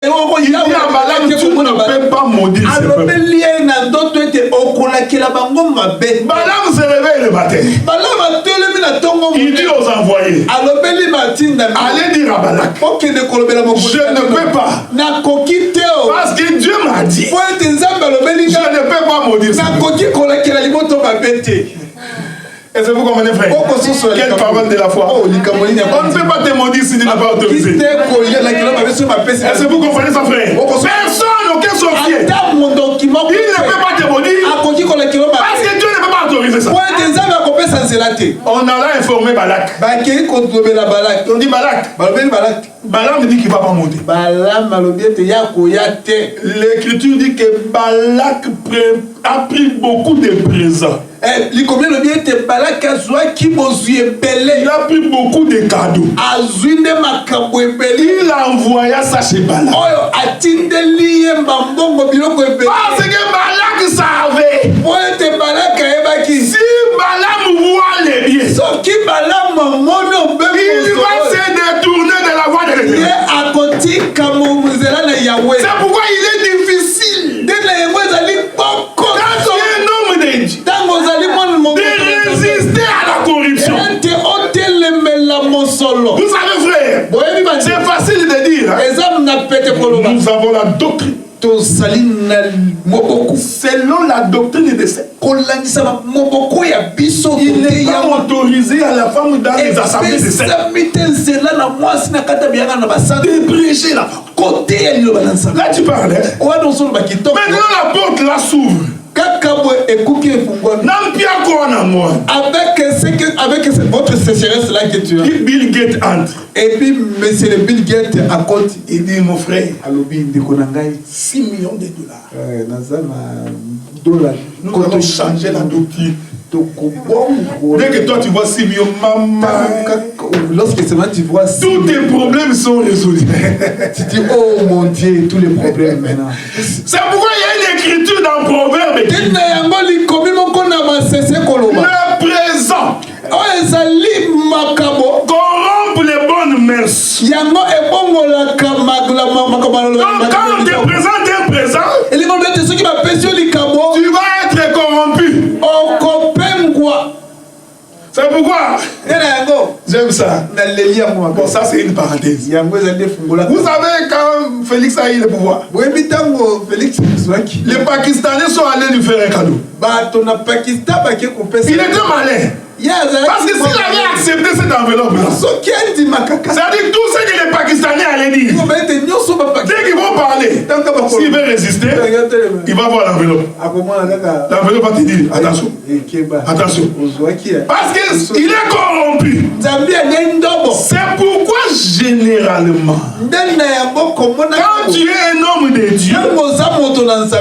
Il dit à Balaam, tu ne peux pas maudire ce peuple. Balaam se réveille le matin. Il dit aux envoyés, allez dire à Balak, je ne peux pas. Parce que Dieu m'a dit, je ne peux pas maudire ce peuple. Est-ce que vous comprenez, frère? Quelle parole de la foi. On ne peut pas te maudire si tu n'as pas autorisé. Est-ce que vous comprenez ça, frère? Personne, aucun sorcier, il ne peut pas te maudire parce que Dieu ne peut pas autoriser ça. On a là informé Balak. On dit Balak. Balaam dit qu'il ne va pas monter. L'écriture dit que Balak a pris beaucoup de présents. Il a pris beaucoup de cadeaux. Il envoya ça chez Balak. Parce que Balak savait. Si Balaam voit les biens, il va se détourner de la voie de l'Éternel. C'est pourquoi il est difficile quand tu es un homme de Dieu de résister à la corruption. Vous savez, frère, c'est facile de dire, hein? Nous avons la doctrine. Selon la doctrine de cette, il n'est pas autorisé à la femme dans les assemblées de cette de prêcher la parole. Là tu parles, hein? Maintenant la porte là s'ouvre. Avec votre sécheresse là que tu as. Bill Gates entre. Et puis monsieur Bill Gates à côté, il dit mon frère, 6 millions de dollars. Nous allons changer la doctrine. Dès que toi tu vois 6 millions, maman, lorsque seulement tu vois 6 tous tes problèmes sont résolus. Tu dis oh mon Dieu, tous les problèmes maintenant. C'est pourquoi il y a une écriture dans Proverbe. Le présent corrompt les bonnes mœurs. Donc quand on te présente un présent, tu vas être corrompu. C'est pourquoi j'aime ça. Bon, ça c'est une parenthèse. Vous savez quand Félix a eu le pouvoir, les Pakistanais sont allés lui faire un cadeau. Il était malin. Parce que s'il avait accepté cette enveloppe-là, c'est-à-dire tout ce que les Pakistanais allaient dire, dès qu'ils vont parler, s'il veut résister, il va voir l'enveloppe. L'enveloppe va te dire, attention, attention. Parce qu'il est corrompu. C'est pourquoi généralement, quand tu es un homme de Dieu,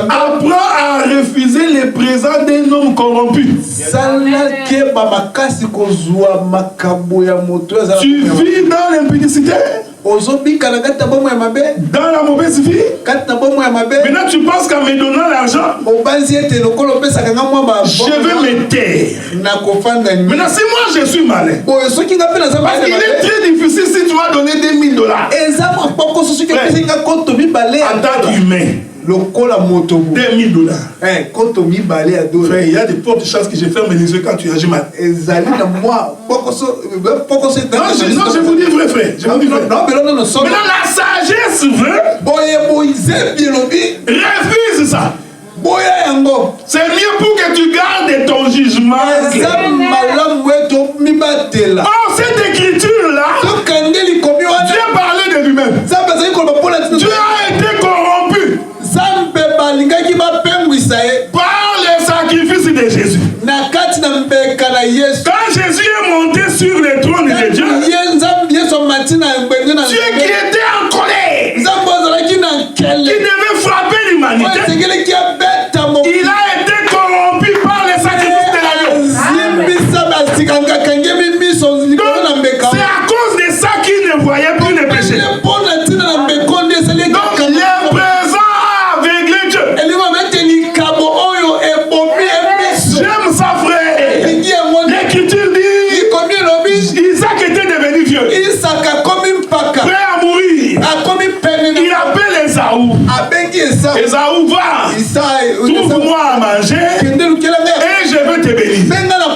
apprends à refuser les présents d'un homme corrompu. Tu vis dans l'impudicité, dans la mauvaise vie. Maintenant tu penses qu'en me donnant l'argent, je vais me taire. Maintenant si moi je suis malin, parce qu'il est très difficile si tu vas donner $2000 en tant qu'humain. $2000. Frère, il y a de fortes chances que je ferme les yeux quand tu agis mal. Non, je vous dis vrai, frère. Maintenant, la sagesse veut. Refuse ça. C'est mieux pour que tu gardes ton jugement. Oh, cette écriture-là, Dieu parlait de lui-même. Dieu a été corrompu par le sacrifice de Jésus. Quand Jésus est monté sur le trône de Dieu, Dieu qui était en colère, qui devait frapper l'humanité, il a été corrompu par le sacrifice de l'agneau. C'est à cause de ça qu'il ne voyait plus le péché. Donc le présent a aveuglé Dieu. J'aime ça, frère. L'écriture Esaü. Esaü va. Trouve-moi à manger et je vais te bénir.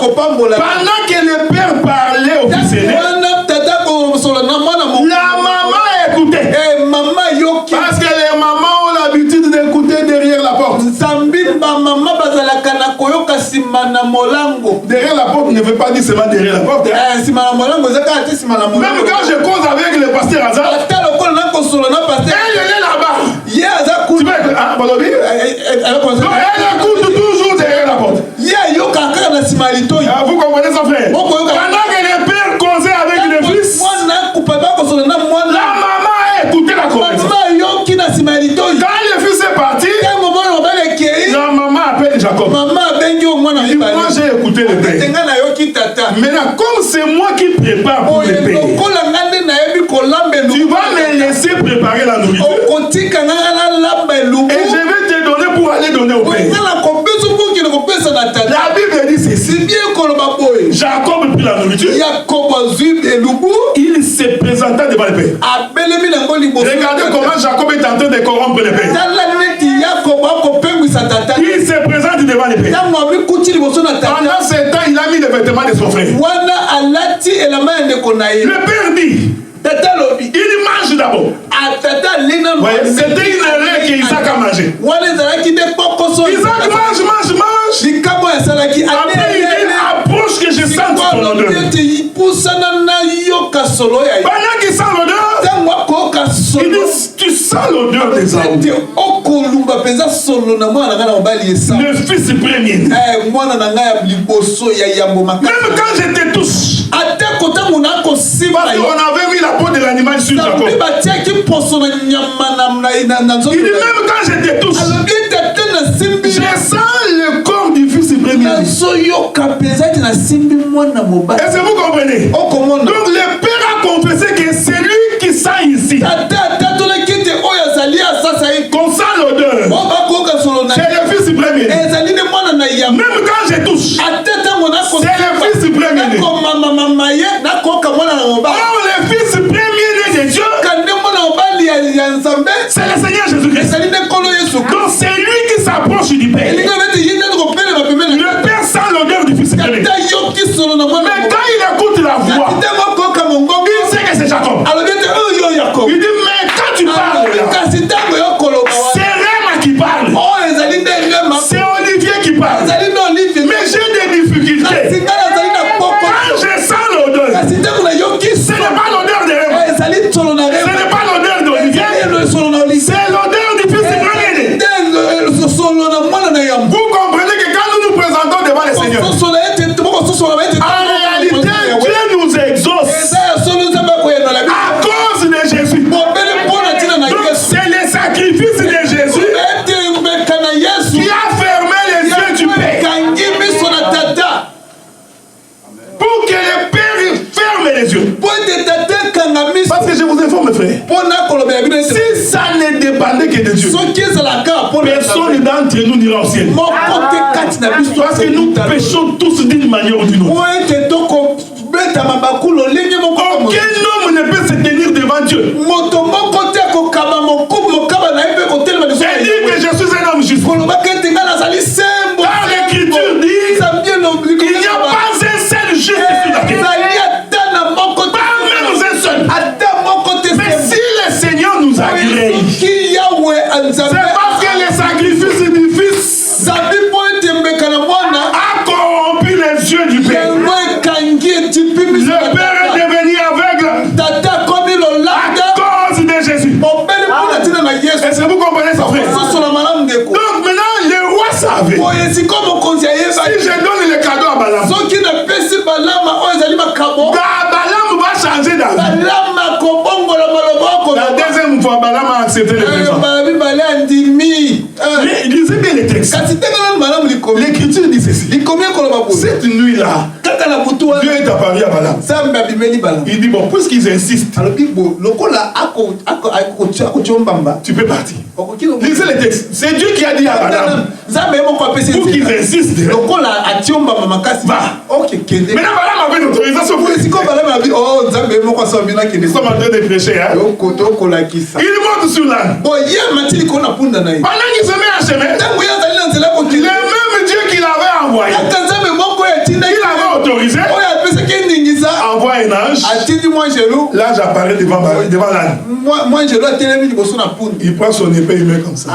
Pendant que le père parlait au fils aîné, la maman écoutait. Parce que les mamans ont l'habitude d'écouter derrière la porte. Derrière la porte ne veut pas dire seulement derrière la porte. Même quand je cause avec le pasteur Hazard, elle est là-bas. Tu veux elle écoute toujours derrière la porte. Vous comprenez ça, frère? Pendant que le père causait avec le fils, la maman a écouté la conversation. Quand le fils est parti, la maman appelle Jacob. Il dit, moi j'ai écouté le père. Maintenant, comme c'est moi qui prépare pour le père, tu vas me laisser préparer la nourriture. Et je vais te donner pour aller donner au père. La Bible dit ceci. Jacob prit la nourriture. Il se présenta devant le père. Regardez comment Jacob est en train de corrompre le père. Il se présente devant le père. Pendant ce temps, il a mis les vêtements de son frère. Le père dit, il mange d'abord. C'était une erreur qu'Isaac a mangé. Isaac mange. Après, il dit, approche que je sente ton odeur. Pendant qu'il sent l'odeur, il dit, tu sens l'odeur des arbres. Le fils premier. Même quand je te touche, parce qu'on avait mis la peau de l'animal sur Jacob. Il dit, même quand je te touche, je sens le corps du fils premier. Est-ce que vous comprenez? Donc le père a confessé que c'est lui qui sent ici. Qu'on sent l'odeur. C'est le fils premier. Même quand je touche, c'est le fils premier. Oh, le fils premier de Dieu, c'est le Seigneur Jésus-Christ. Donc c'est lui qui s'approche du Père. Le Père sent l'odeur du fils premier. Mais quand il écoute la voix, il sait que c'est Jacob. Il dit, mais quand tu parles, c'est Réma qui parle. C'est Olivier qui parle. Mais j'ai des difficultés. Quand je sens l'odeur, ce n'est pas l'odeur de Réma. Ce n'est pas l'odeur d'Olivier. C'est l'odeur du fils premier. Vous comprenez que quand nous nous présentons devant le Seigneur, en réalité, Dieu nous exauce à cause de Jésus. Donc c'est le sacrifice de Jésus qui a fermé les yeux du Père. Pour que le Père ferme les yeux. Parce que je vous informe, frère, si ça ne dépendait que de Dieu, personne d'entre nous n'ira au ciel. Parce que nous péchons tous d'une manière ou d'une autre. Aucun homme ne peut se tenir devant Dieu et dire que je suis un homme juste. Car l'Écriture dit qu'il n'y a pas un seul juste sur la terre. Pas même un seul. Mais si le Seigneur nous agrée, c'est parce que le sacrifice du Fils a corrompu les yeux du Père. Le Père est devenu aveugle à cause de Jésus. Est-ce que vous comprenez ça, frère? Donc maintenant, le roi savait. Si je donne le cadeau à Balaam, Balaam va changer d'avis. La deuxième fois, Balaam a accepté le présent. Lisez bien les textes. L'Écriture dit ceci. Cette nuit-là, Dieu est apparu à Balaam. Il dit bon, puisqu'ils insistent, tu peux partir. Lisez les textes. C'est Dieu qui a dit à Balaam pour qu'ils insistent. Va. Maintenant Balaam avait l'autorisation pour nous sommes en train de prêcher. Hein? Il monte sur l'âne. Pendant qu'il se met à chemin, le même Dieu qui l'avait envoyé, il avait autorisé, envoie un ange. L'ange apparaît devant l'âne. Il prend son épée, il met comme ça.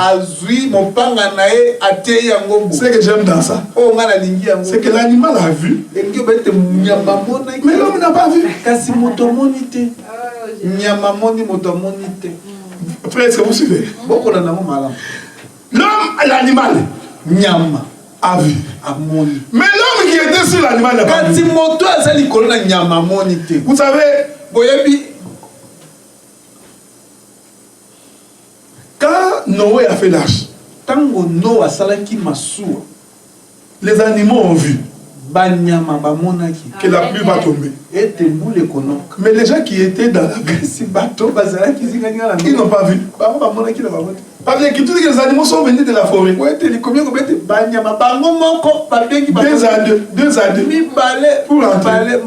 Ce que j'aime dans ça, c'est que l'animal a vu, mais l'homme n'a pas vu. Frère, est-ce que vous suivez? L'homme, l'animal, a vu. Mais l'homme qui était sur l'animal n'a pas vu. Vous savez, quand Noé a fait l'arche, les animaux ont vu que la pluie va tomber. Mais les gens qui étaient dans la vie, ils n'ont pas vu. Parce que tous les animaux sont venus de la forêt. 2 à 2. 2 à 2. Pour entrer.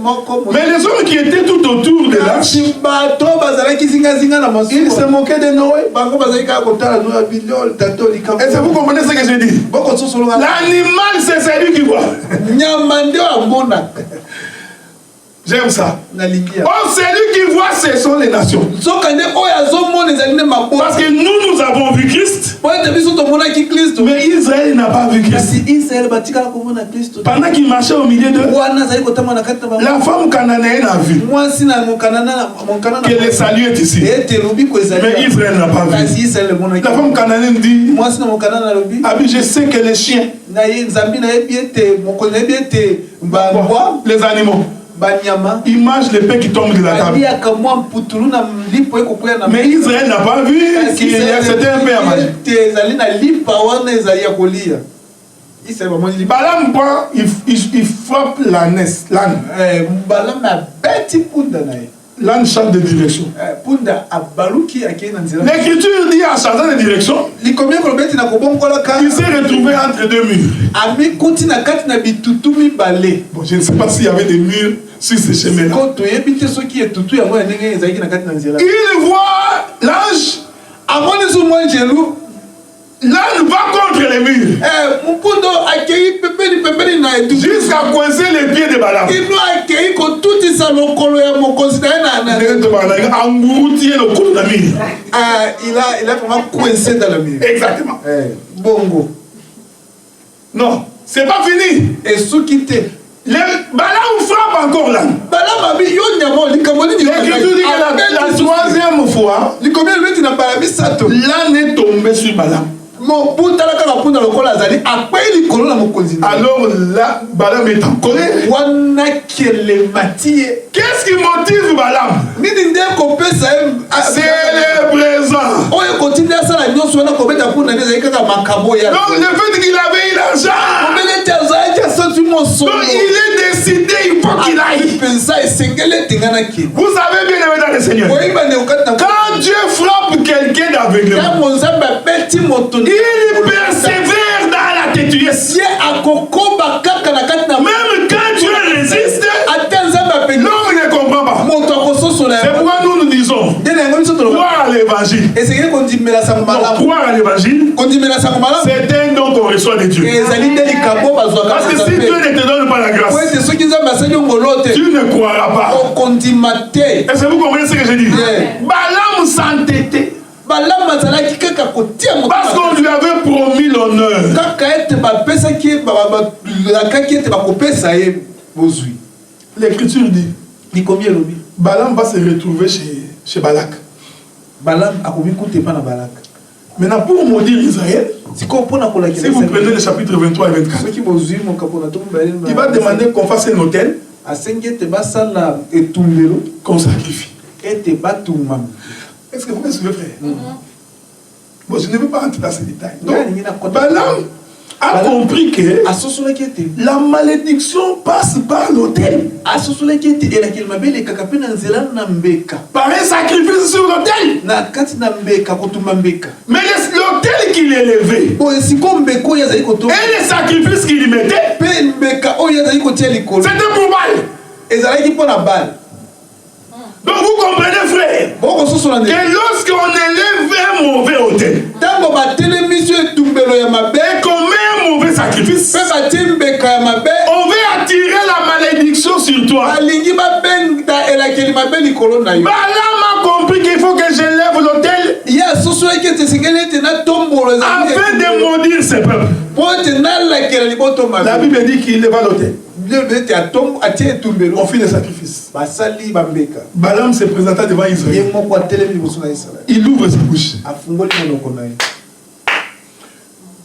Mais les hommes qui étaient tout autour de l'arche, ils se moquaient de Noé. Est-ce que vous comprenez ce que je dis? L'animal, c'est celui qui voit. J'aime ça. Oh, celui qui voit, ce sont les nations. Parce que nous avons vu Christ. Mais Israël n'a pas vu Christ. Pendant qu'il marchait au milieu d'eux, la femme cananéenne a vu que le salut est ici. Mais Israël n'a pas vu. La femme cananéenne dit, je sais que les chiens, les animaux, ils mangent l'épée qui tombe de la table. Mais Israël n'a pas vu qu'il y a c'était un peu à manger. Balaam prend, il frappe l'âne. L'âne change de direction. L'écriture dit en changeant de direction, il s'est retrouvé entre 2 murs. Bon, je ne sais pas s'il y avait des murs sur ce chemin-là. Il voit l'ange. L'âne va contre les murs. Jusqu'à coincer les pieds de Balaam. Il a vraiment coincé dans le mur. Exactement. Bongo. Non, c'est pas fini. Et sous quitté. Balaam frappe encore l'âne. L'écriture dit que la 3e fois, l'âne est tombé sur Balaam. Alors là, Balaam est en colère. Qu'est-ce qui motive Balaam? C'est le présent. Donc le fait qu'il avait eu l'argent, donc il est décidé, il faut qu'il aille. Vous savez bien aimé dans le Seigneur, quand Dieu frappe quelqu'un d'aveuglement, il persévère dans la têtuesse. Même quand Dieu résiste, l'homme ne comprend pas. C'est pourquoi nous disons croire à l'évangile. Croire à l'évangile, c'est un don qu'on reçoit de Dieu. Parce que si Dieu ne te donne pas la grâce, tu ne croiras pas. Est-ce que vous comprenez ce que je dis? Balaam s'entêtait. Parce qu'on lui avait promis l'honneur. L'écriture dit, Balaam va se retrouver chez Balak. Maintenant, pour maudire Israël, si vous prenez le chapitre 23 et 24, il va demander qu'on fasse un autel, qu'on sacrifie. Est-ce que vous me suivez, frère? Bon, je ne veux pas entrer dans ces détails. Donc, Balaam a compris que la malédiction passe par l'autel. Par un sacrifice sur l'autel. Mais l'autel qu'il élevait et les sacrifices qu'il mettait, c'était pour Baal. Donc vous comprenez, frère, que lorsqu'on élève un mauvais autel et qu'on met un mauvais sacrifice, on veut attirer la malédiction sur toi. Balaam a compris qu'il faut que j'élève l'autel afin de maudire ses peuples. La Bible dit qu'il éleva l'autel. On fit le sacrifice. Balaam se présenta devant Israël. Il ouvre sa bouche.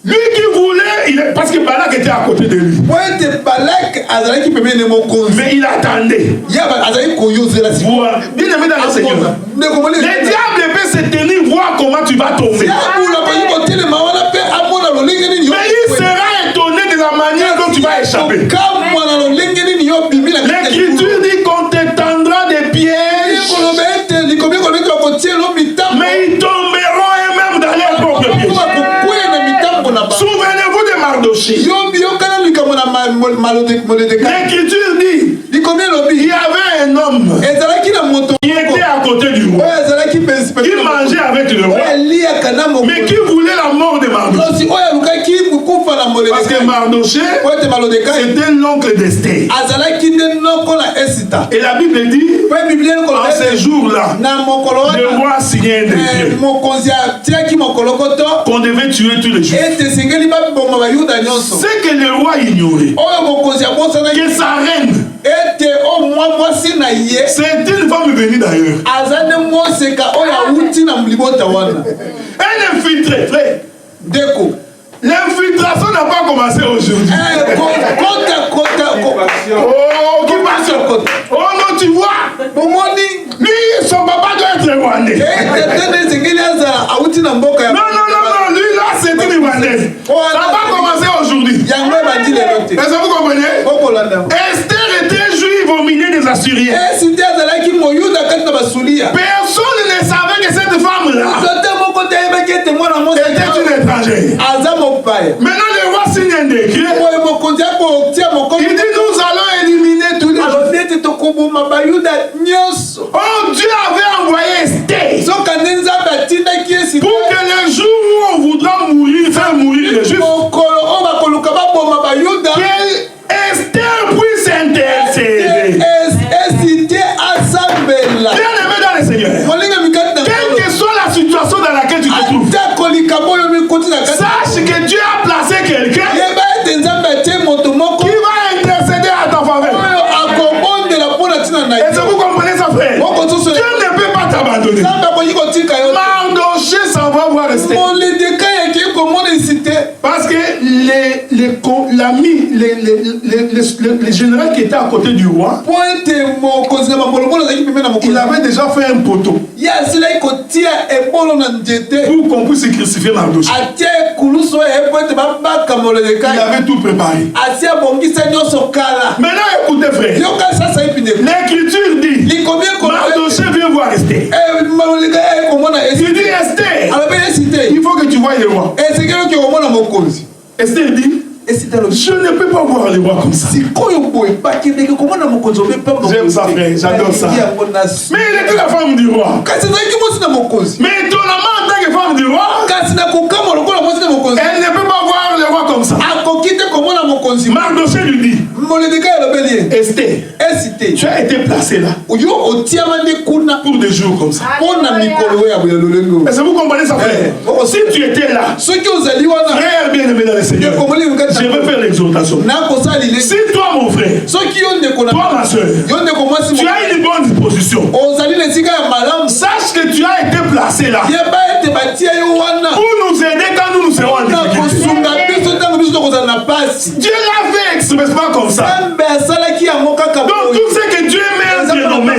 Lui qui voulait, parce que Balak était à côté de lui. Mais il attendait. Bien aimé dans le Seigneur. Le diable peut se tenir, voir comment tu vas tomber. Mais il sera étonné de la manière dont tu vas échapper. L'Écriture dit qu'on t'étendra des pièges, mais ils tomberont eux-mêmes dans leurs propres pièges. Souvenez-vous de Mardochée. L'Écriture dit il y avait un homme qui était à côté du roi, qui mangeait avec le roi, mais qui voulait la mort de Mardochée. Parce que Mardochée c'était l'oncle d'Esther. Et la Bible dit en ces jours-là, le roi signait un décret qu'on devait tuer tous les Juifs. C'est que le roi ignorait que sa reine, c'est une femme venue d'ailleurs. Elle infiltrée, frère. L'infiltration n'a pas commencé aujourd'hui. Oh non, tu vois. Lui, son papa doit être rwandais. Non, lui là, c'est une rwandaise. Ça n'a pas commencé aujourd'hui. Est-ce que vous comprenez? Esther était juive au milieu des Assyriens. Personne ne savait que cette femme-là était une étrangère. Maintenant, le roi signe un décret. Il dit nous allons éliminer tous les Juifs. Oh, Dieu avait envoyé Esther pour que le jour où on voudra mourir, faire mourir les Juifs, que Esther puisse intercéder. Bien aimé dans le Seigneur, quelle que soit la situation dans laquelle tu te trouves, sache que Dieu a placé quelqu'un qui va intercéder à ta faveur. Est-ce que vous comprenez ça, frère? Dieu ne peut pas t'abandonner. Mardochée s'en va voir rester. Parce que les généraux qui étaient à côté du roi, il avait déjà fait un poteau pour qu'on puisse crucifier Mardochée. Il avait tout préparé. Maintenant écoutez, frère, l'Écriture dit Mardochée vient voir Esther. Il dit Esther, il faut que tu voies le roi. Esther dit je ne peux pas voir les rois comme ça. J'aime ça, frère, j'adore ça. Mais il était la femme du roi. Mais étonnamment, en tant que femme du roi, elle ne peut pas voir les rois comme ça. Mardochée lui dit Esther, tu as été placée là pour des jours comme ça. Est-ce que vous comprenez ça, frère? Si tu étais là, frère bien aimé dans le Seigneur, je vais faire l'exhortation. Si toi, mon frère, toi, ma soeur, tu as une bonne disposition, sache que tu as été placé là pour nous aider quand nous serons en difficulté. Dieu l'a fait expressément comme ça. Donc tout ce que Dieu met en nommé,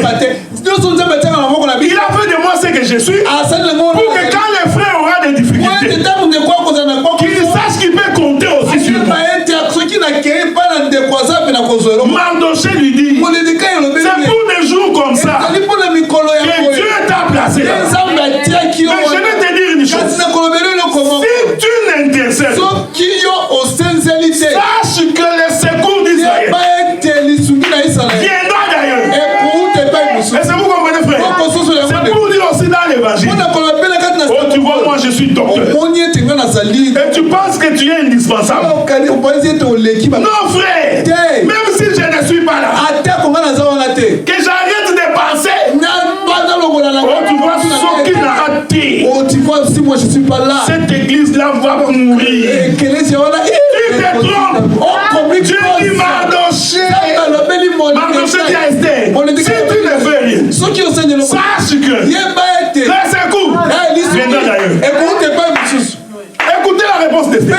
il a fait de moi ce que je suis pour que quand les frères auront des difficultés, qu'il sache qu'il peut compter aussi Mardoché lui dit, c'est pour des jours comme ça que Dieu t'a placé là. Mais je vais te dire une chose. Si tu n'intercèdes, sache que les secours d'Israël viendra d'ailleurs. Est-ce que vous comprenez, frère? C'est pour dire aussi dans l'évangile. Oh, tu vois, moi je suis docteur. Et tu penses que tu es indispensable. Non, frère. Même si je ne suis pas là, que j'arrête de penser. Oh, tu vois ce qu'il a raté. Oh, tu vois, si moi je suis pas là, cette église-là va mourir. Tu te trompes. Dieu dit Mardoché. Mardoché dit à Esther, si tu ne fais rien, sache que les secours viendra d'ailleurs. Écoutez la réponse d'Esther.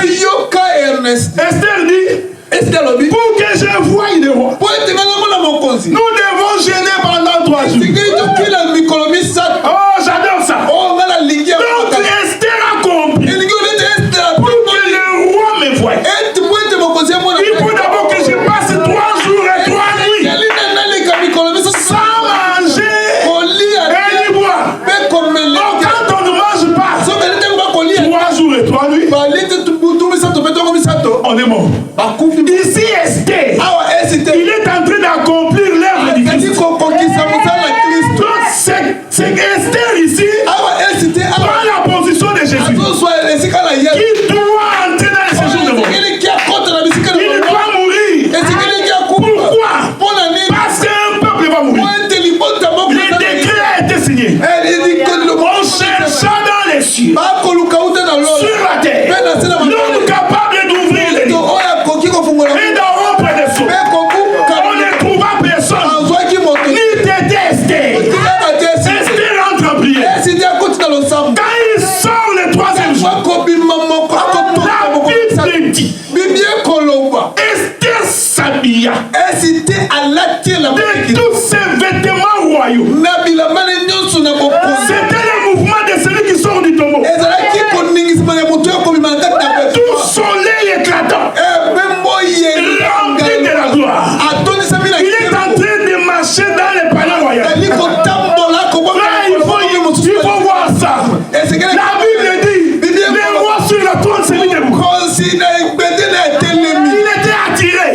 Esther dit, pour que je voie le roi, nous devons gêner pendant 3 jours. Oh, j'adore ça. Donc Esther a compris. Pour que le roi me voie, il faut d'abord que je passe 3 jours et 3 nuits sans manger et ni boire. Donc quand on ne mange pas 3 jours et 3 nuits, on est mort. Ici Esther, il est en train d'accomplir l'œuvre du Christ. Donc c'est Esther ici prend la position de Jésus qui doit entrer dans le séjour de mort. Il doit mourir. Pourquoi? Parce qu'un peuple va mourir. Le décret a été signé. On chercha dans les cieux, sur la terre, l'homme capable d'ouvrir les livres et d'en rompre les sceaux. On ne trouva personne, ni Esther. Esther rentre en prière. Quand il sort le 3e jour, la Bible dit, Esther s'habilla de tous ses vêtements royaux. C'était le mouvement de celui qui sort du tombeau. Tout soleil éclatant, rempli de la gloire. Il est en train de marcher dans les palais royaux. Il faut voir ça. La Bible dit, le roi sur la trône s'est mis debout. Il était attiré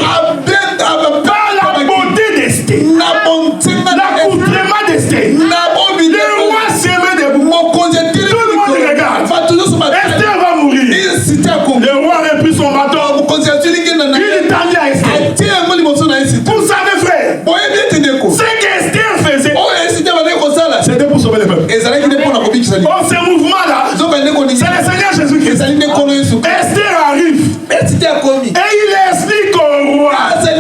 par la beauté d'Esther, l'accoutrement d'Esther. Le roi s'est mis debout. Tout le monde regarde. Esther va mourir. Le roi a pris son bâton. Il tendit à Esther. Vous savez, frère, ce qu'Esther faisait, c'était pour sauver le peuple. Oh, ce mouvement-là, c'est le Seigneur Jésus-Christ. Esther arrive et il explique au roi que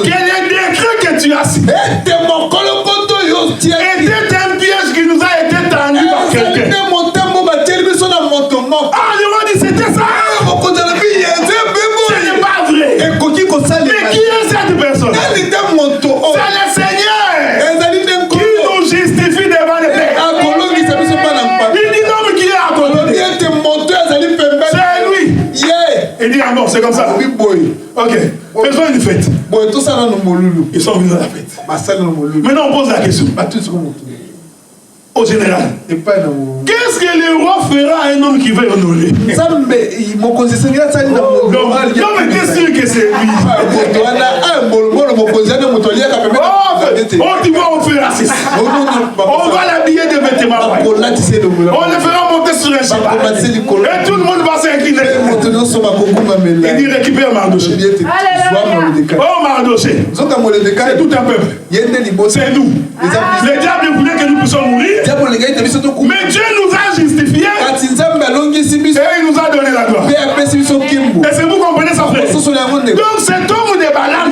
le décret que tu as signé était un piège qui nous a été tendu par quelqu'un. Ah, le roi dit c'était ça. Ce n'est pas vrai. Mais qui est cette personne? C'est le Seigneur qui nous justifie devant le Père. Il dit non, mais qui est à côté? C'est lui. Il dit ah bon, c'est comme ça. Ok, faisons une fête. Ils sont venus à la fête. Maintenant on pose la question. Au général, qu'est-ce que le roi fera à un homme qui veut honorer? Non, mais qu'est-ce que c'est lui? Oh, tu vois, on fait raciste. On va l'habiller de vêtements. On le fera monter sur un cheval. Et tout le monde va s'incliner. Il dit récupère Mardoché. Oh, Mardoché, c'est tout un peuple. C'est nous. Le diable voulait que nous puissions mourir. Mais Dieu nous a justifiés et il nous a donné la gloire. Est-ce que vous comprenez ça, frère? Donc cet homme de Balaam,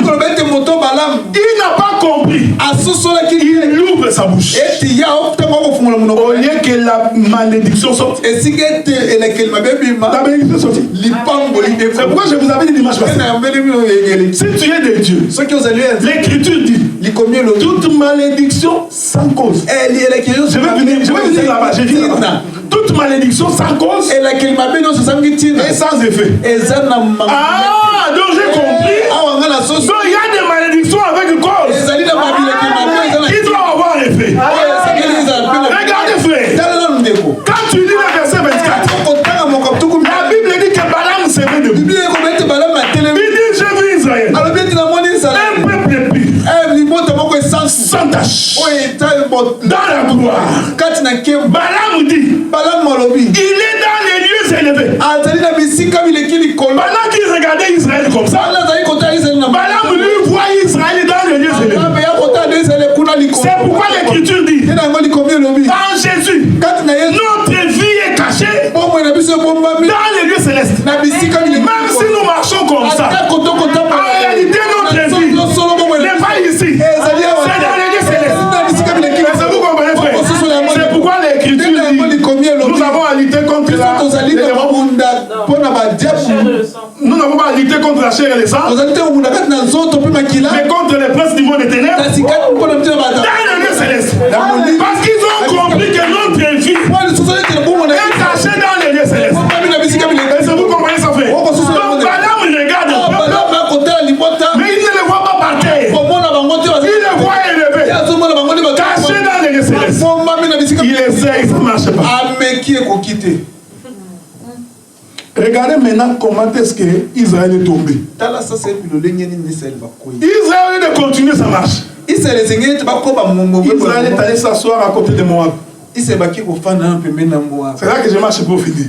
il n'a pas compris. Il ouvre sa bouche. Au lieu que la malédiction sorte. La malédiction sorte. C'est pourquoi je vous avais dit dimanche passé. Si tu es de Dieu, l'Écriture dit toute malédiction sans cause. Je vais venir là-bas. J'ai dit là-bas. Toute malédiction sans cause et sans effet. Ah, donc j'ai compris. Donc dans la gloire. Balaam dit, il est dans les lieux élevés. Pendant qu'il regardait Israël comme ça, Balaam lui voit Israël dans les lieux élevés. C'est pourquoi l'Écriture dit, en Jésus, notre vie est cachée dans les lieux célestes. Même si nous marchons comme ça, en réalité notre vie n'est pas ici, c'est dans les lieux célestes. Vous comprenez, frère? C'est pourquoi l'Écriture dit, nous avons à lutter contre la nous n'avons pas à lutter contre la chair et le sang, mais contre les princes du monde des ténèbres dans les lieux célestes. Parce qu'ils ont compris que notre vie est cachée dans les lieux célestes. Est-ce que vous comprenez ça, frère? Donc Balaam regarde, mais il ne le voit pas par terre. Il le voit élevé, caché dans les lieux célestes. Il essaie, ça ne marche pas. Regardez maintenant comment est-ce que Israël est tombé. Israël a continué sa marche. Israël est allé s'asseoir à côté de Moab. C'est là que je marche pour finir.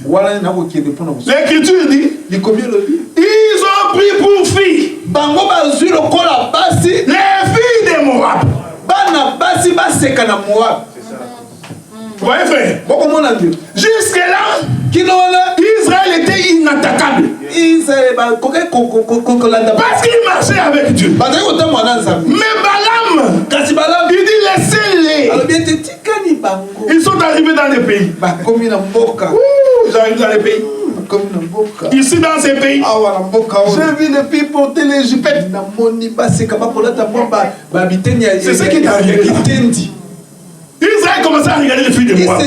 L'Écriture dit, ils ont pris pour filles les filles de Moab. Vous voyez, frère? Jusque-là, Israël était inattaquable. Parce qu'il marchait avec Dieu. Mais Balaam, il dit laissez-les. Ils sont arrivés dans les pays. Ils arrivent dans les pays. Ici dans ces pays, j'ai vu les filles porter les jupettes. C'est ce qui est arrivé. Israël commençait à regarder les filles de Moab.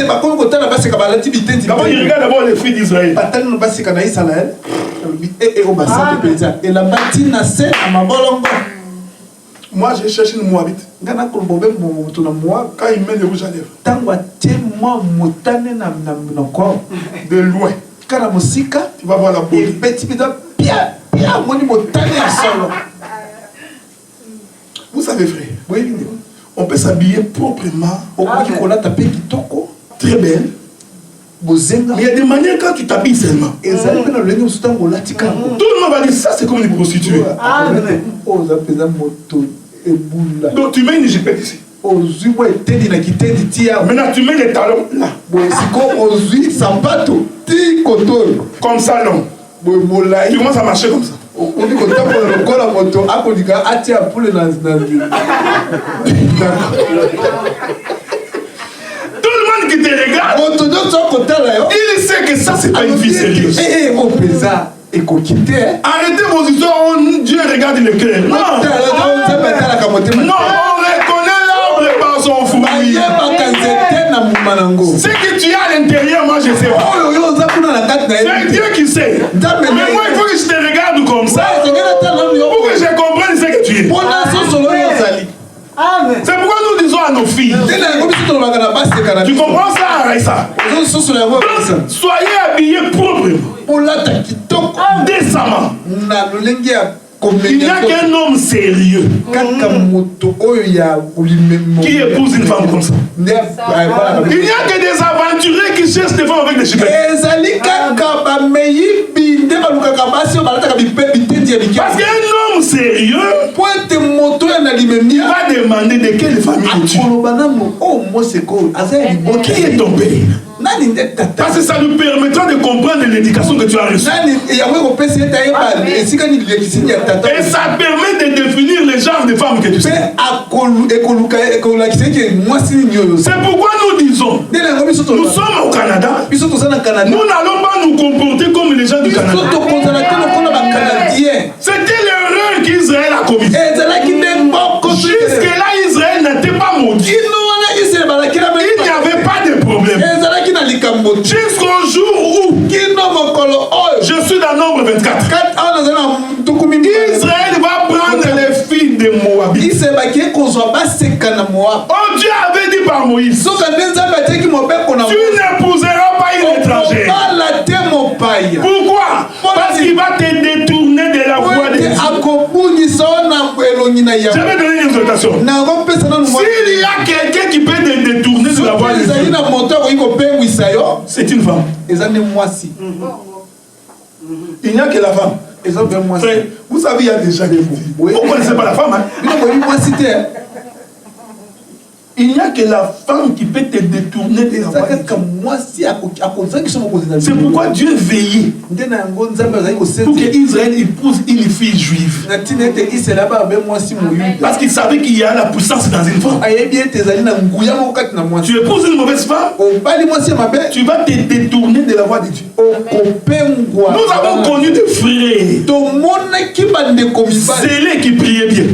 D'abord, il regarde d'abord les filles d'Israël. Moi, j'ai cherché une Moabite. Quand il met le rouge à lèvres, de loin, tu vas voir la beauté. Vous savez, frère, on peut s'habiller proprement, très belle. Mais il y a des manières quand tu t'habilles seulement. Tout le monde va dire ça, c'est comme une prostituée. Donc tu mets une jupette ici. Maintenant tu mets les talons là. Comme ça, non. Tu commences à marcher comme ça. Tout le monde qui te regarde, il sait que ça c'est pas une vie sérieuse. Arrêtez vos histoires, Dieu regarde le cœur. Non, on reconnaît l'arbre par son fruit. Ce que tu as à l'intérieur, moi je sais pas. C'est Dieu qui sait. Mais moi il faut que je te regarde comme ça pour que je comprenne ce que tu es. C'est pourquoi nous disons à nos filles, tu comprends ça, Raïssa? Soyez habillés proprement, décemment. Il n'y a qu'un homme sérieux qui épouse une femme comme ça. Il n'y a que des aventuriers qui cherchent des femmes avec des jupettes. Parce qu'un homme sérieux, il va demander de quelle famille tu es. Qui est ton père? Parce que ça nous permettra de comprendre l'éducation que tu as reçue. Et ça permet de définir le genre de femme que tu sais. C'est pourquoi nous disons, nous sommes au Canada, nous n'allons pas nous comporter comme les gens du Canada. C'était l'erreur qu'Israël a commise. Jusque-là, Israël n'était pas maudit. Il n'y avait pas de problème. Jusqu'au jour où je suis dans Nombre 24. Israël va prendre les filles de Moab. Oh, Dieu avait dit par Moïse, tu n'épouseras pas une étrangère. Pourquoi? Parce qu'il va te détourner de la voie de Dieu. Je vais donner une exhortation. S'il y a quelqu'un qui peut te Il n'y a que la femme. Frère, vous savez, il y a déjà des mots. Vous ne connaissez pas la femme, hein? Il n'y a que la femme qui peut te détourner de la voie de Dieu. C'est pourquoi Dieu veillait pour qu'Israël épouse une fille juive. Parce qu'il savait qu'il y a la puissance dans une femme. Tu épouses une mauvaise femme, tu vas te détourner de la voie de Dieu. Nous avons connu des frères zélés qui priaient bien.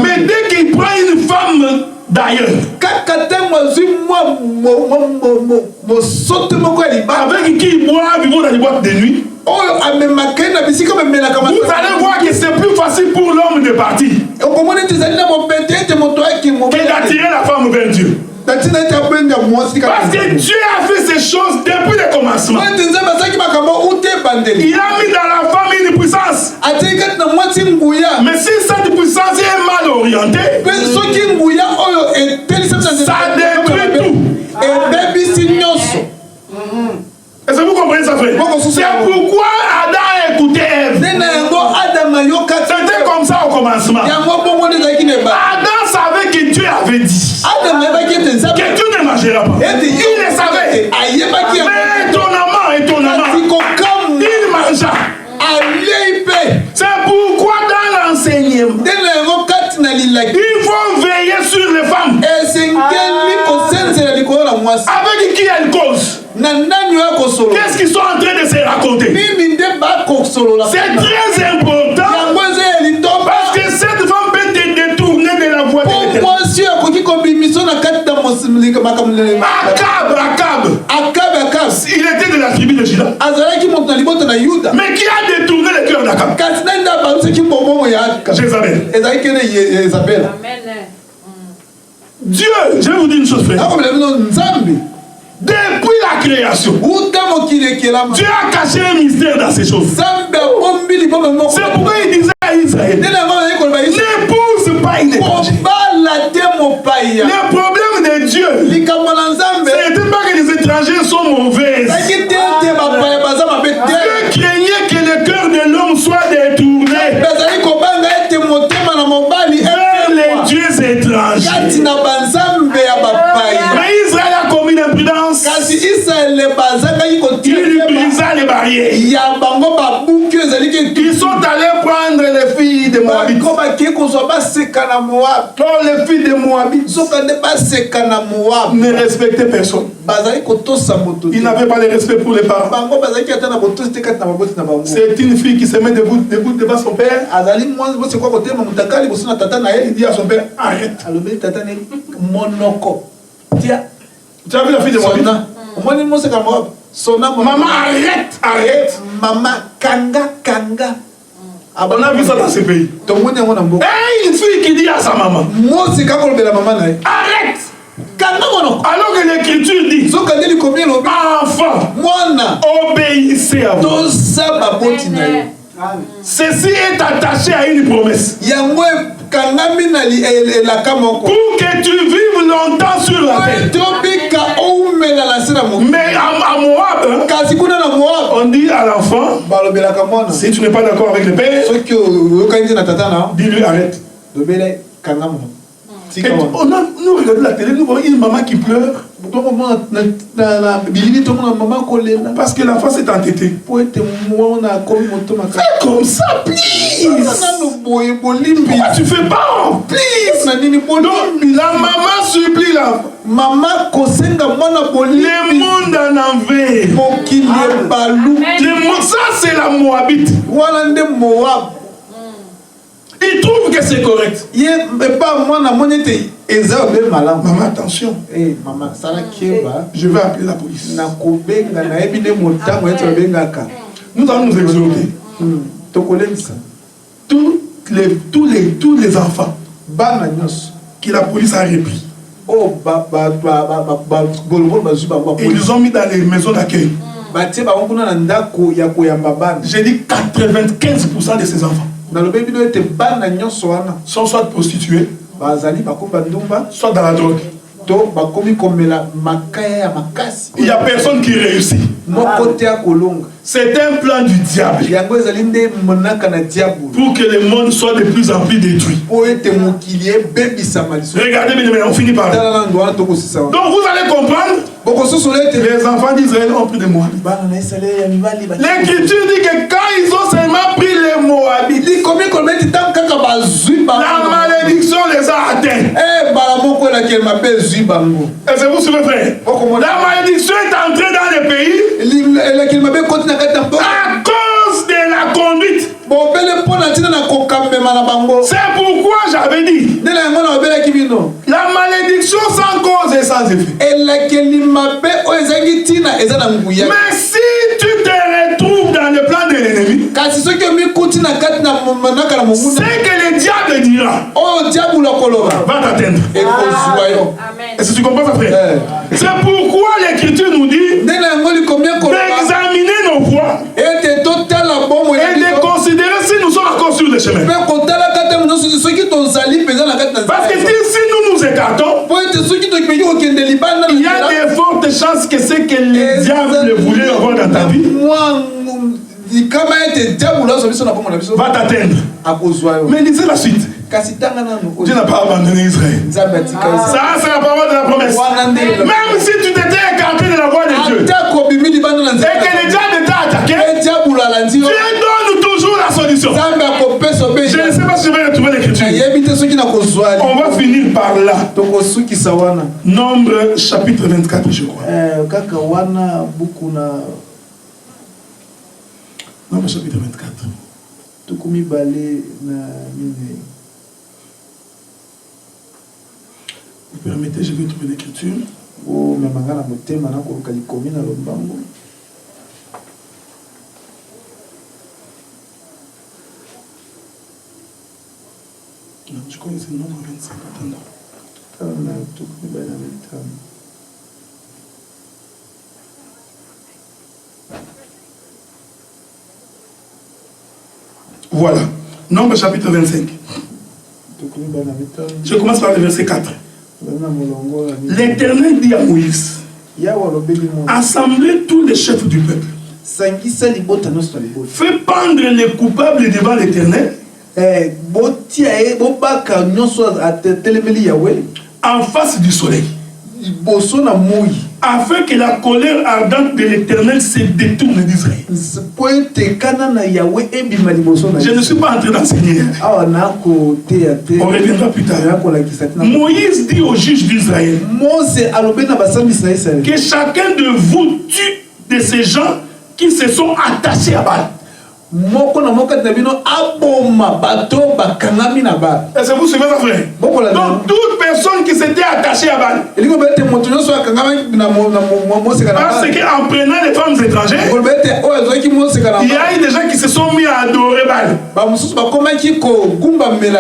Mais dès qu'il prend une femme d'ailleurs, avec qui il boit vivant dans les boîtes de nuit, vous allez voir que c'est plus facile pour l'homme de partir que d'attirer la femme vers Dieu. Parce que Dieu a fait ces choses depuis le commencement. Il a mis dans la femme une puissance. Mais si cette puissance est mal orientée, ça détruit tout. Est-ce que vous comprenez ça, frère? C'est pourquoi Adam a écouté Ève. C'était comme ça au commencement. Adam savait que Dieu avait dit que Dieu ne marchera pas. Il le savait. Mais étonnamment, il marcha. C'est pourquoi dans l'enseignement, il faut veiller sur les femmes. Avec qui elles causent. Qu'est-ce qu'ils sont en train de se raconter? C'est très important. Parce que cette femme peut te détourner de la voie de l'Éternel. Akab, il était de la tribu de Juda. Mais qui a détourné le cœur d'Akab? Jézabel. Dieu, je vais vous dire une chose, frère. Depuis la création, Dieu a caché un mystère dans ces choses. C'est pourquoi il disait à Israël, n'épouse pas une étrangère. Le problème de Dieu, c'est pas que les étrangers sont mauvais. Dieu craignait que le cœur de l'homme soit détourné vers les dieux étrangers. Mais Israël a commis l'imprudence. Il brisa les barrières. Ils sont allés prendre les filles de Moabit. Les filles de Moabit ne respectaient personne. Ils n'avaient pas de respect pour les parents. C'est une fille qui se met debout devant son père. Il dit à son père, arrête. Tu as vu la fille de Moabit? Maman, arrête. Maman, kanga. On a vu ça dans ce pays. Et une fille qui dit à sa maman, arrête. Alors que l'écriture dit, enfant, obéissez à vous. Ceci est attaché à une promesse. Pour que tu vives longtemps sur la terre. Mais à Moab, on dit à l'enfant, si tu n'es pas d'accord avec le père, dis-lui arrête. Nous regardons la télé, nous voyons une maman qui pleure. Parce que l'enfant s'est entêté. Fais comme ça, please. Pourquoi tu fais pas? Please. Donc, la maman supplie là. Le monde en envers. Ça, c'est la Moabite. Il trouve que c'est correct. Maman, attention. Je vais appeler la police. Nous allons nous exhorter. Tous les enfants que la police a repris. Et ils ont mis dans les maisons d'accueil. J'ai dit 95% de ces enfants sont soit prostitués, soit dans la drogue. Il n'y a personne qui réussit. C'est un plan du diable pour que le monde soit de plus en plus détruit. Regardez bien, on finit par là. Donc vous allez comprendre, les enfants d'Israël ont pris des Moabites. L'Écriture dit que quand ils ont seulement pris les Moabites, la malédiction les a atteints. Est-ce que vous suivez, frère? La malédiction est entrée dans le pays à cause de la conduite. C'est pourquoi j'avais dit la malédiction sans cause et sans effet. Mais si tu te retrouves dans le plan de l'ennemi, c'est que le diable dira va t'atteindre. Est-ce que tu comprends ça, frère? C'est pourquoi l'Écriture nous dit d'examiner nos voies et de considérer si nous sommes encore sur le chemin. Parce que si nous nous écartons, il y a de fortes chances que c'est que le diable voulait avoir dans ta vie va t'atteindre. Mais lisez la suite. Dieu n'a pas abandonné Israël. Ça, c'est la parole de la promesse. Même si tu t'étais écarté de la voie de Dieu et que le diable t'a attaqué, Dieu donne toujours la solution. Je ne sais pas si je vais retrouver l'Écriture. On va finir par là. Nombre chapitre 24, je crois. Nombre chapitre 24. Vous permettez, je vais trouver l'Écriture. Je crois que c'est le nombre 25. Voilà. Nombre chapitre 25. Je commence par le verset 4. L'Éternel dit à Moïse, assemblez tous les chefs du peuple. Fais pendre les coupables devant l'Éternel en face du soleil, afin que la colère ardente de l'Éternel se détourne d'Israël. Je ne suis pas en train d'enseigner. On reviendra plus tard. Moïse dit aux juges d'Israël que chacun de vous tue de ces gens qui se sont attachés à Baal. Donc est-ce que vous suivez ça, frère? Donc toute personne qui s'était attachée à Baal, parce qu'en prenant les femmes étrangères, il y a eu des gens qui se sont mis à adorer Baal.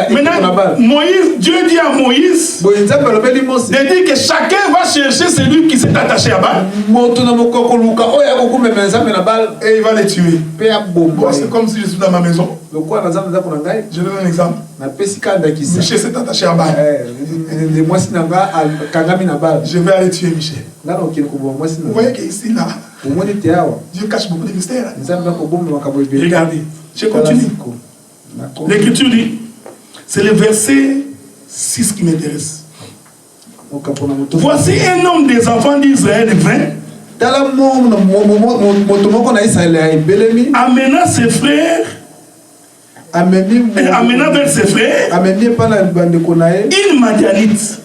Maintenant, Dieu dit à Moïse de dire que chacun va chercher celui qui s'est attaché à Baal et il va les tuer. C'est comme si je suis dans ma maison. Je donne un exemple. Michel s'est attaché à Baal. Je vais aller tuer Michel. Vous voyez qu'ici, là, Dieu cache beaucoup de mystères. Regardez, je continue. L'Écriture dit, c'est le verset 6 qui m'intéresse. Voici un homme des enfants d'Israël vint, amenant ses frères, amenant vers ses frères une Madianite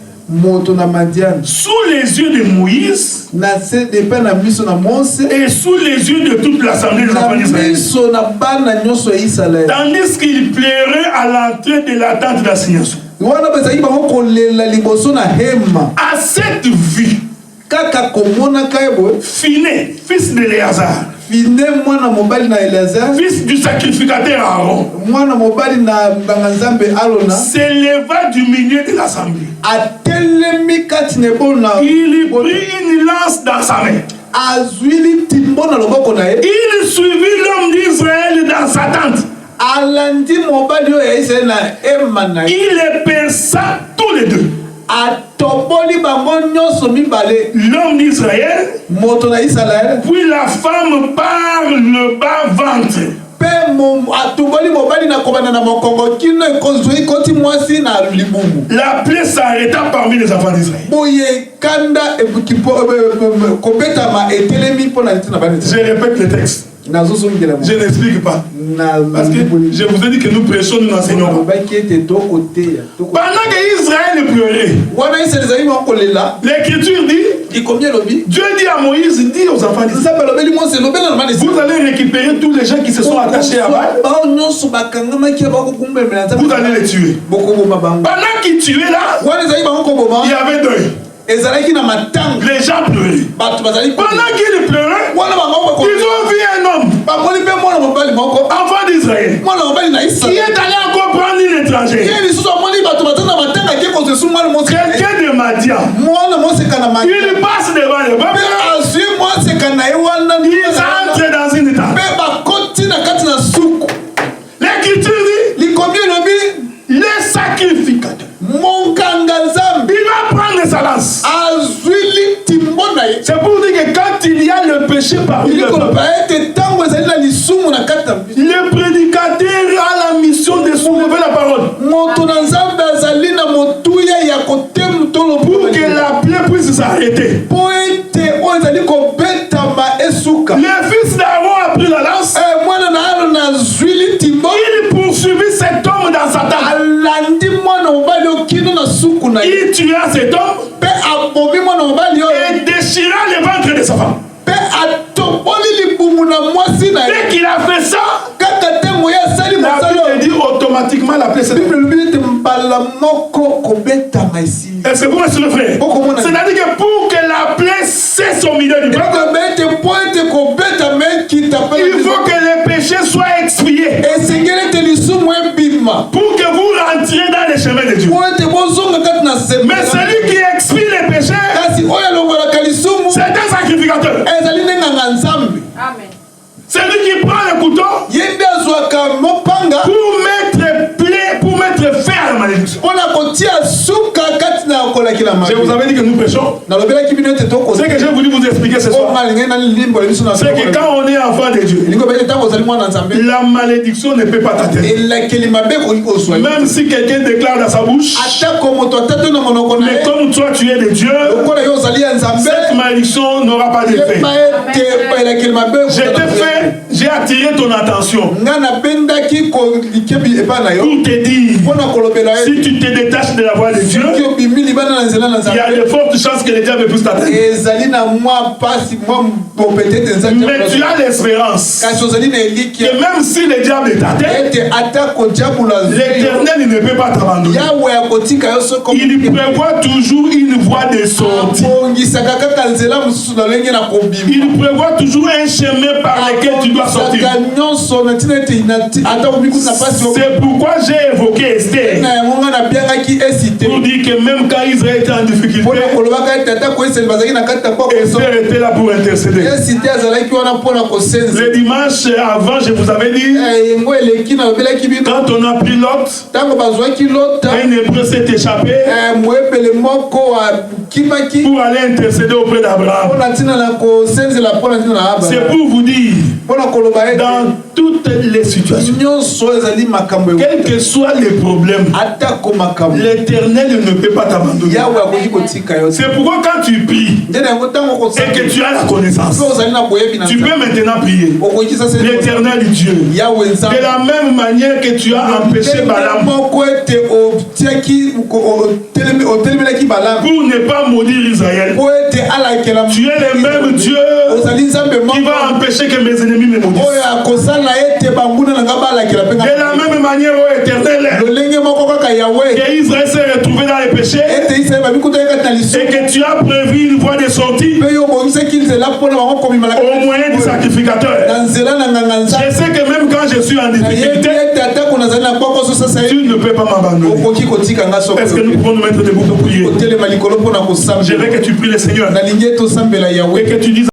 sous les yeux de Moïse et sous les yeux de toute l'assemblée des enfants d'Israël, tandis qu'il plairait à l'entrée de la tente d'assignation. À cette vue, Finé, fils de Léazar, fils du sacrificateur Aaron, s'éleva du milieu de l'assemblée. Il prit une lance dans sa main. Il suivit l'homme d'Israël dans sa tente. Il les perça tous les deux. L'homme d'Israël, puis la femme par le bas ventre. La plaie s'arrêta parmi les enfants d'Israël. Je répète le texte. Je n'explique pas. Parce que je vous ai dit que nous prêchons, nous n'enseignons pas. Pendant qu'Israël pleurait, l'Écriture dit, Dieu dit à Moïse, dit aux enfants d'Israël, vous allez récupérer tous les gens qui se sont attachés à Baal. Vous allez les tuer. Pendant qu'ils tuaient là, il y avait deuil. Les gens pleuraient. Pendant qu'ils pleuraient, ils ont vu un homme, enfant d'Israël, qui est allé encore prendre une étrangère. Quelqu'un de Madian. Il passe devant le peuple. Il entre dans une tente. L'Écriture dit, les sacrificateurs. Il va prendre sa lance. C'est pour dire que quand il y a le péché parmi le peuple, le prédicateur a la mission de soulever la parole pour que la plaie puisse s'arrêter. Le fils d'Aaron a pris la lance. Il poursuivit cet homme dans sa tente. Il tua cet homme et déchira le ventre de sa femme. Dès qu'il a fait ça, la Bible dit automatiquement la plaie s'est arrêtée. Est-ce que vous me suivez, frère? C'est-à-dire que pour que la plaie cesse au milieu du peuple, il faut que les péchés soient expiés. Pour que vous rentriez dans les chemins de Dieu. Mais celui qui expie les péchés, c'est un sacrificateur. Amen. Celui qui prend le couteau pour mettre fin à la malédiction. Je vous avais dit que nous prêchons. Ce que j'ai voulu vous expliquer ce soir, c'est que quand on est enfant de Dieu, la malédiction ne peut pas t'atteindre. Même si quelqu'un déclare dans sa bouche, mais comme toi tu es de Dieu, cette malédiction n'aura pas d'effet. J'ai attiré ton attention pour te dire, si tu te détaches de la voie de Dieu, il y a de fortes chances que le diable puisse t'atteindre. Mais tu as l'espérance que même si le diable t'atteint, l'Éternel ne peut pas t'abandonner. Il prévoit toujours une voie de sortie. Il prévoit toujours un chemin par lequel tu dois sortir. C'est pourquoi j'ai évoqué Esther. Pour dire que même quand Israël était en difficulté, Esther était là pour intercéder. Le dimanche avant, je vous avais dit, quand on a pris Lot, un hébreu s'est échappé pour aller intercéder auprès d'Abraham. C'est pour vous dire, dans toutes les situations, quels que soient les problèmes, l'Éternel ne peut pas t'abandonner. C'est pourquoi quand tu pries et que tu as la connaissance, tu peux maintenant prier. L'Éternel Dieu, de la même manière que tu as empêché Balaam pour ne pas maudire Israël, tu es le même Dieu qui va empêcher que mes ennemis me maudissent. De la même manière, ô Éternel, que Israël s'est retrouvé dans les péchés et que tu as prévu une voie de sortie au moyen du sacrificateur. Je sais que même quand je suis en difficulté, tu ne peux pas m'abandonner. Est-ce que nous pouvons nous mettre debout pour prier? Je veux que tu pries le Seigneur et que tu dises